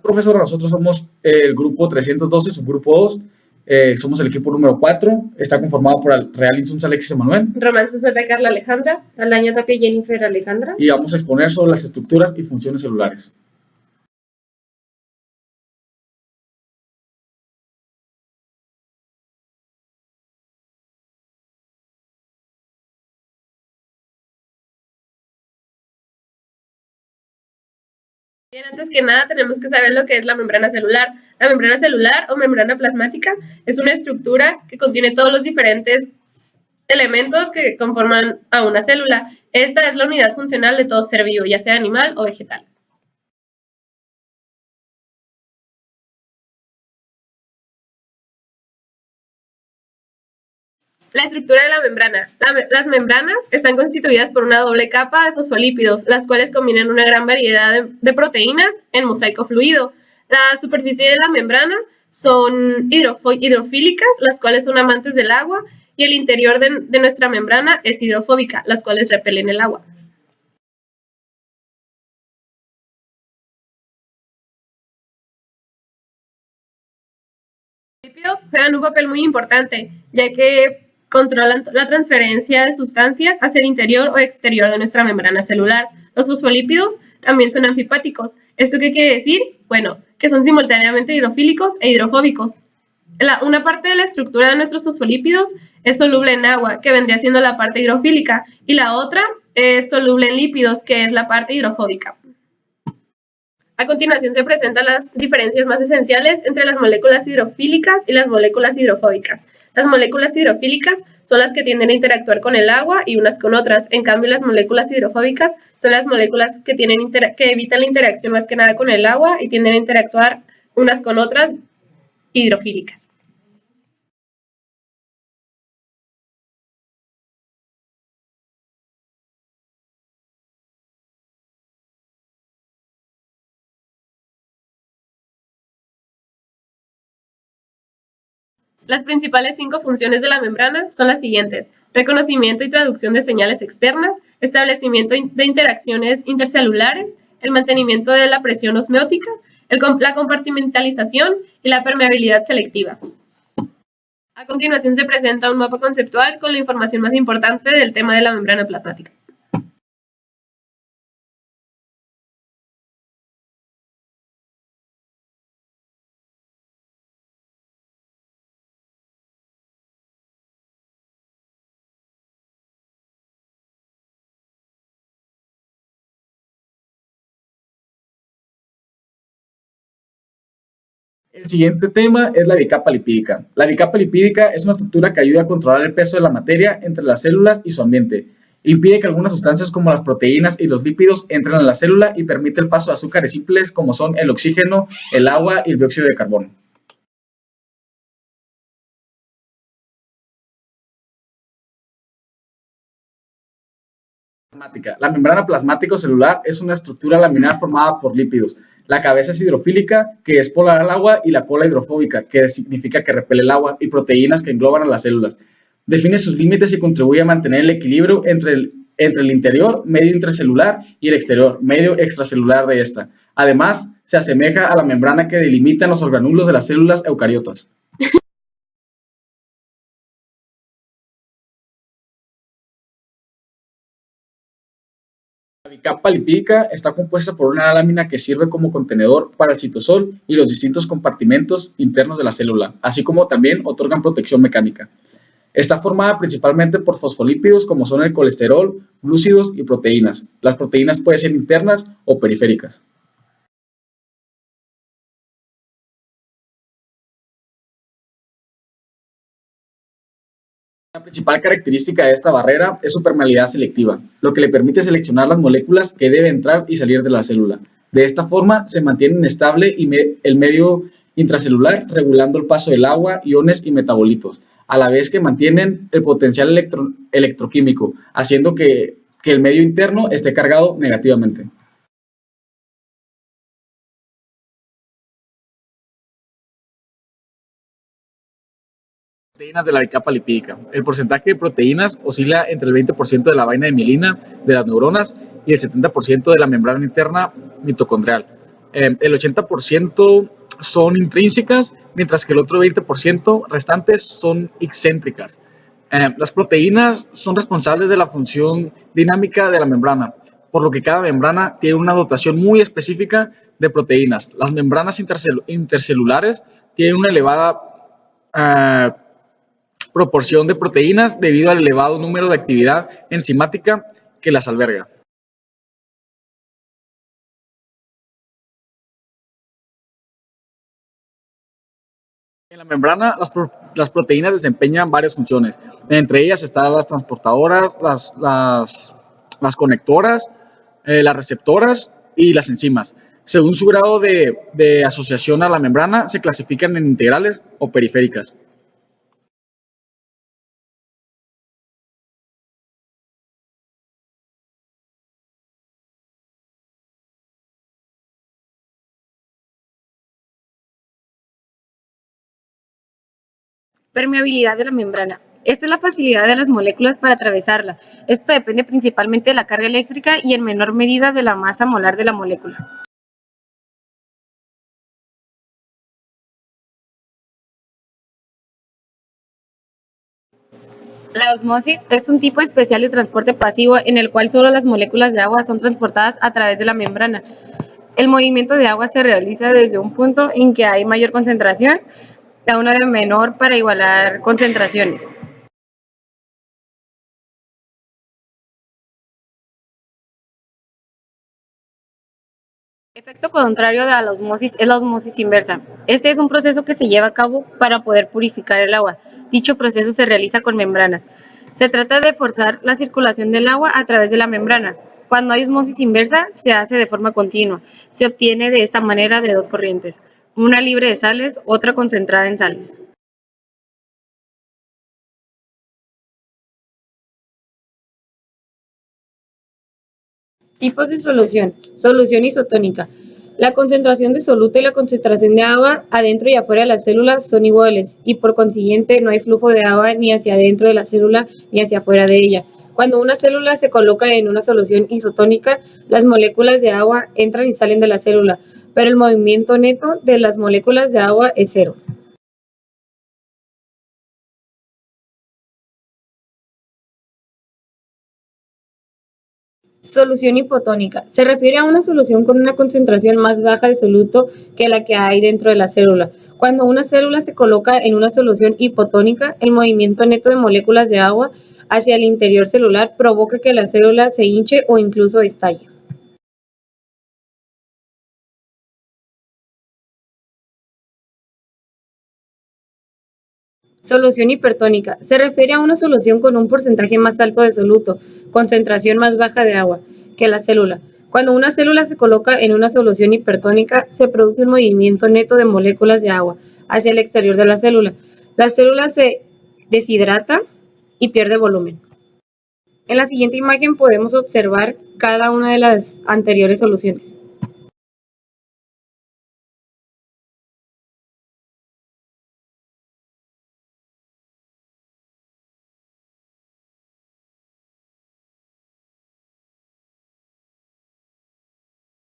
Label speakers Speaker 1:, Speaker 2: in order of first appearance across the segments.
Speaker 1: profesora, nosotros somos el grupo 312, subgrupo 2. Somos el equipo número 4. Está conformado por Real Insunza Alexis Emanuel,
Speaker 2: Román Suseta Carla Alejandra, Aldaña Tapia Jennifer Alejandra.
Speaker 1: Y vamos a exponer sobre las estructuras y funciones celulares.
Speaker 2: Bien, antes que nada tenemos que saber lo que es la membrana celular. La membrana celular o membrana plasmática es una estructura que contiene todos los diferentes elementos que conforman a una célula. Esta es la unidad funcional de todo ser vivo, ya sea animal o vegetal. La estructura de la membrana. Las membranas están constituidas por una doble capa de fosfolípidos, las cuales combinan una gran variedad de proteínas en mosaico fluido. La superficie de la membrana son hidrofílicas, las cuales son amantes del agua, y el interior de nuestra membrana es hidrofóbica, las cuales repelen el agua. Los lípidos juegan un papel muy importante, ya que controlan la transferencia de sustancias hacia el interior o exterior de nuestra membrana celular. Los fosfolípidos también son anfipáticos. ¿Esto qué quiere decir? Bueno, que son simultáneamente hidrofílicos e hidrofóbicos. Una parte de la estructura de nuestros fosfolípidos es soluble en agua, que vendría siendo la parte hidrofílica, y la otra es soluble en lípidos, que es la parte hidrofóbica. A continuación se presentan las diferencias más esenciales entre las moléculas hidrofílicas y las moléculas hidrofóbicas. Las moléculas hidrofílicas son las que tienden a interactuar con el agua y unas con otras. En cambio, las moléculas hidrofóbicas son las moléculas que evitan la interacción más que nada con el agua y tienden a interactuar unas con otras hidrofílicas. Las principales 5 funciones de la membrana son las siguientes: reconocimiento y traducción de señales externas, establecimiento de interacciones intercelulares, el mantenimiento de la presión osmótica, la compartimentalización y la permeabilidad selectiva. A continuación se presenta un mapa conceptual con la información más importante del tema de la membrana plasmática.
Speaker 1: El siguiente tema es la bicapa lipídica. La bicapa lipídica es una estructura que ayuda a controlar el peso de la materia entre las células y su ambiente. Impide que algunas sustancias como las proteínas y los lípidos entren en la célula y permite el paso de azúcares simples como son el oxígeno, el agua y el dióxido de carbono. La membrana plasmático celular es una estructura laminar formada por lípidos. La cabeza es hidrofílica, que es polar al agua, y la cola hidrofóbica, que significa que repele el agua, y proteínas que engloban a las células. Define sus límites y contribuye a mantener el equilibrio entre el interior, medio intracelular, y el exterior, medio extracelular de esta. Además, se asemeja a la membrana que delimitan los organulos de las células eucariotas. La bicapa lipídica está compuesta por una lámina que sirve como contenedor para el citosol y los distintos compartimentos internos de la célula, así como también otorgan protección mecánica. Está formada principalmente por fosfolípidos como son el colesterol, glúcidos y proteínas. Las proteínas pueden ser internas o periféricas. La principal característica de esta barrera es su permeabilidad selectiva, lo que le permite seleccionar las moléculas que deben entrar y salir de la célula. De esta forma, se mantiene inestable el medio intracelular, regulando el paso del agua, iones y metabolitos, a la vez que mantienen el potencial electroquímico, haciendo que el medio interno esté cargado negativamente. Proteínas de la bicapa lipídica. El porcentaje de proteínas oscila entre el 20% de la vaina de mielina de las neuronas y el 70% de la membrana interna mitocondrial. El 80% son intrínsecas, mientras que el otro 20% restantes son excéntricas. Las proteínas son responsables de la función dinámica de la membrana, por lo que cada membrana tiene una dotación muy específica de proteínas. Las membranas intercelulares tienen una elevada proporción de proteínas debido al elevado número de actividad enzimática que las alberga. En la membrana, las proteínas desempeñan varias funciones. Entre ellas están las transportadoras, las conectoras, las receptoras y las enzimas. Según su grado de asociación a la membrana, se clasifican en integrales o periféricas.
Speaker 3: Permeabilidad de la membrana. Esta es la facilidad de las moléculas para atravesarla. Esto depende principalmente de la carga eléctrica y en menor medida de la masa molar de la molécula. La osmosis es un tipo especial de transporte pasivo en el cual solo las moléculas de agua son transportadas a través de la membrana. El movimiento de agua se realiza desde un punto en que hay mayor concentración a uno de menor para igualar concentraciones. Efecto contrario de la osmosis es la osmosis inversa. Este es un proceso que se lleva a cabo para poder purificar el agua. Dicho proceso se realiza con membranas. Se trata de forzar la circulación del agua a través de la membrana. Cuando hay osmosis inversa, se hace de forma continua. Se obtiene de esta manera de dos corrientes, una libre de sales, otra concentrada en sales. Tipos de solución. Solución isotónica. La concentración de soluto y la concentración de agua adentro y afuera de la célula son iguales y por consiguiente no hay flujo de agua ni hacia adentro de la célula ni hacia afuera de ella. Cuando una célula se coloca en una solución isotónica, las moléculas de agua entran y salen de la célula, pero el movimiento neto de las moléculas de agua es cero. Solución hipotónica. Se refiere a una solución con una concentración más baja de soluto que la que hay dentro de la célula. Cuando una célula se coloca en una solución hipotónica, el movimiento neto de moléculas de agua hacia el interior celular provoca que la célula se hinche o incluso estalle. Solución hipertónica. Se refiere a una solución con un porcentaje más alto de soluto, concentración más baja de agua, que la célula. Cuando una célula se coloca en una solución hipertónica, se produce un movimiento neto de moléculas de agua hacia el exterior de la célula. La célula se deshidrata y pierde volumen. En la siguiente imagen podemos observar cada una de las anteriores soluciones.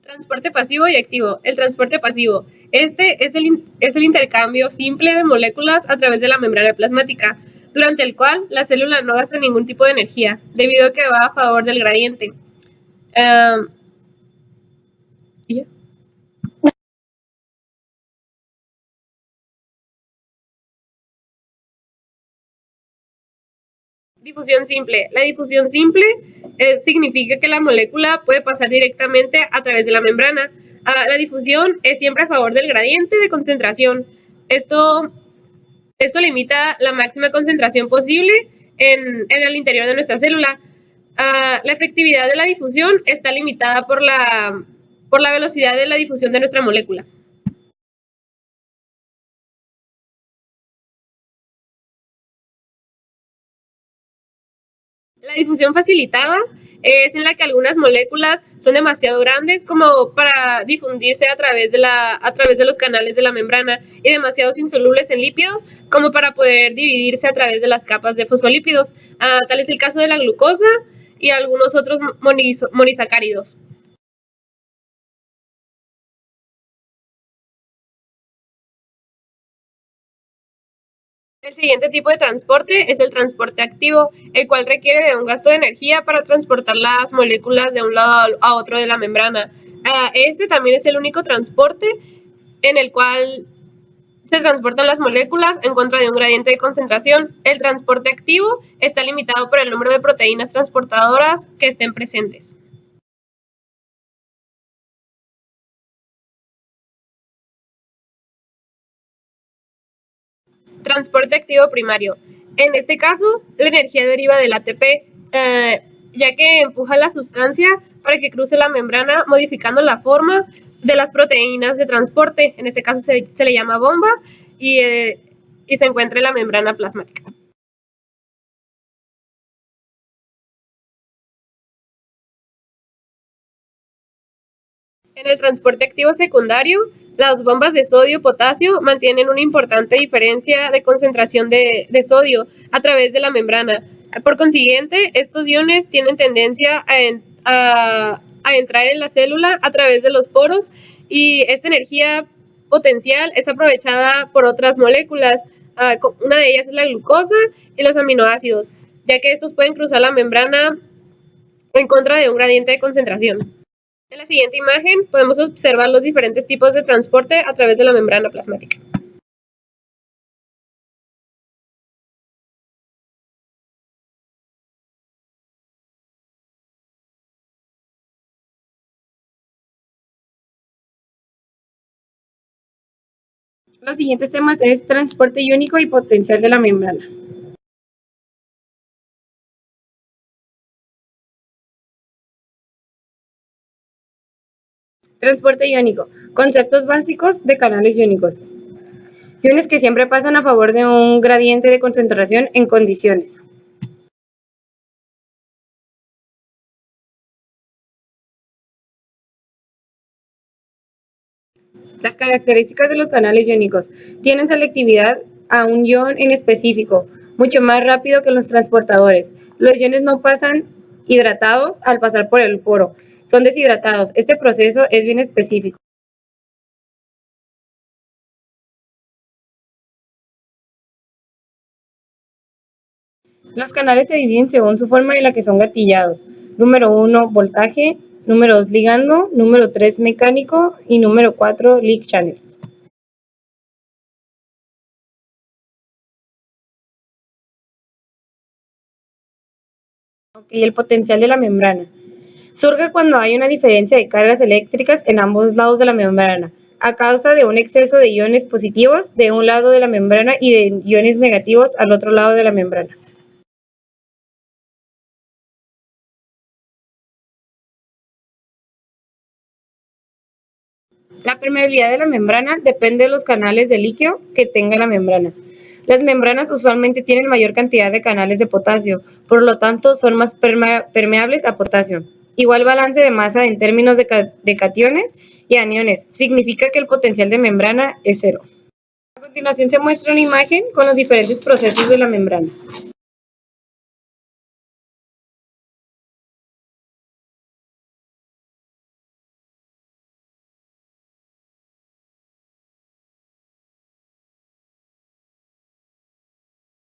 Speaker 2: Transporte pasivo y activo. El transporte pasivo. Este es el intercambio simple de moléculas a través de la membrana plasmática, durante el cual la célula no gasta ningún tipo de energía, debido a que va a favor del gradiente. ¿Y ya? Difusión simple. La difusión simple significa que la molécula puede pasar directamente a través de la membrana. La difusión es siempre a favor del gradiente de concentración. Esto limita la máxima concentración posible en el interior de nuestra célula. La efectividad de la difusión está limitada por la velocidad de la difusión de nuestra molécula. La difusión facilitada es en la que algunas moléculas son demasiado grandes como para difundirse a través de los canales de la membrana y demasiado insolubles en lípidos como para poder dividirse a través de las capas de fosfolípidos. Tal es el caso de la glucosa y algunos otros monosacáridos. El siguiente tipo de transporte es el transporte activo, el cual requiere de un gasto de energía para transportar las moléculas de un lado a otro de la membrana. Este también es el único transporte en el cual se transportan las moléculas en contra de un gradiente de concentración. El transporte activo está limitado por el número de proteínas transportadoras que estén presentes. Transporte activo primario. En este caso, la energía deriva del ATP, ya que empuja la sustancia para que cruce la membrana, modificando la forma de las proteínas de transporte. En este caso se le llama bomba y se encuentra en la membrana plasmática. En el transporte activo secundario, las bombas de sodio-potasio mantienen una importante diferencia de concentración de sodio a través de la membrana. Por consiguiente, estos iones tienen tendencia a entrar en la célula a través de los poros y esta energía potencial es aprovechada por otras moléculas. Una de ellas es la glucosa y los aminoácidos, ya que estos pueden cruzar la membrana en contra de un gradiente de concentración. En la siguiente imagen podemos observar los diferentes tipos de transporte a través de la membrana plasmática.
Speaker 3: Los siguientes temas es transporte iónico y potencial de la membrana. Transporte iónico. Conceptos básicos de canales iónicos. Iones que siempre pasan a favor de un gradiente de concentración en condiciones. Las características de los canales iónicos. Tienen selectividad a un ion en específico, mucho más rápido que los transportadores. Los iones no pasan hidratados al pasar por el poro, son deshidratados. Este proceso es bien específico. Los canales se dividen según su forma en la que son gatillados. Número 1, voltaje. Número 2, ligando. Número 3, mecánico. Y número 4, leak channels. El potencial de la membrana. Surge cuando hay una diferencia de cargas eléctricas en ambos lados de la membrana, a causa de un exceso de iones positivos de un lado de la membrana y de iones negativos al otro lado de la membrana. La permeabilidad de la membrana depende de los canales de líquido que tenga la membrana. Las membranas usualmente tienen mayor cantidad de canales de potasio, por lo tanto son más permeables a potasio. Igual balance de masa en términos de cationes y aniones significa que el potencial de membrana es cero. A continuación se muestra una imagen con los diferentes procesos de la membrana.